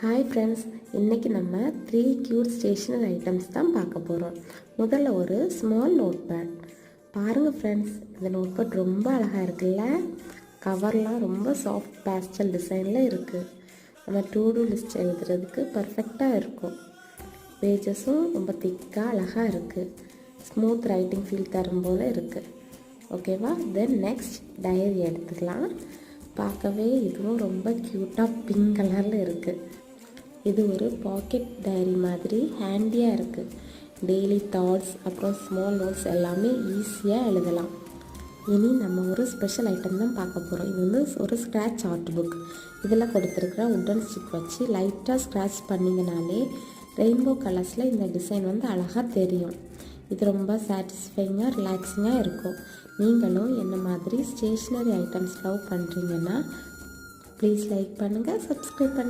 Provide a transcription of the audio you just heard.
Hi friends, இன்றைக்கி நம்ம 3 cute stationery items தான் பார்க்க போகிறோம். முதல்ல ஒரு ஸ்மால் நோட் பேட் பாருங்கள் ஃப்ரெண்ட்ஸ். இந்த நோட் பேட் ரொம்ப அழகாக இருக்குல்ல. கவர்லாம் ரொம்ப சாஃப்ட் பேஸ்டல் டிசைனில் இருக்குது. நம்ம டூ லிஸ்ட் எழுதுறதுக்கு பர்ஃபெக்டாக இருக்கும். பேஜஸும் ரொம்ப திக்காக அழகாக இருக்குது. ஸ்மூத் ரைட்டிங் ஃபீல் தரும் போல் இருக்குது. ஓகேவா? தென் நெக்ஸ்ட் டைரி எடுத்துக்கலாம். பார்க்கவே இதுவும் ரொம்ப க்யூட்டாக பிங்க் கலரில் இருக்குது. இது ஒரு பாக்கெட் டைரி மாதிரி ஹேண்டியாக இருக்குது. டெய்லி தாட்ஸ் அப்புறம் ஸ்மால் நோட்ஸ் எல்லாமே ஈஸியாக எழுதலாம். இனி நம்ம ஒரு ஸ்பெஷல் ஐட்டம் தான் பார்க்க போகிறோம். இது வந்து ஒரு ஸ்க்ராட்ச் ஆர்ட் புக். இதில் கொடுத்துருக்குற உட்டன் ஸ்டிக் வச்சு லைட்டாக ஸ்க்ராட்ச் பண்ணிங்கனாலே ரெயின்போ கலர்ஸில் இந்த டிசைன் வந்து அழகாக தெரியும். இது ரொம்ப சாட்டிஸ்ஃபைங்காக ரிலாக்ஸிங்காக இருக்கும். நீங்களும் என்ன மாதிரி ஸ்டேஷ்னரி ஐட்டம்ஸ் லவ் பண்ணுறீங்கன்னா ப்ளீஸ் லைக் பண்ணுங்கள், சப்ஸ்கிரைப் பண்ணுங்கள்.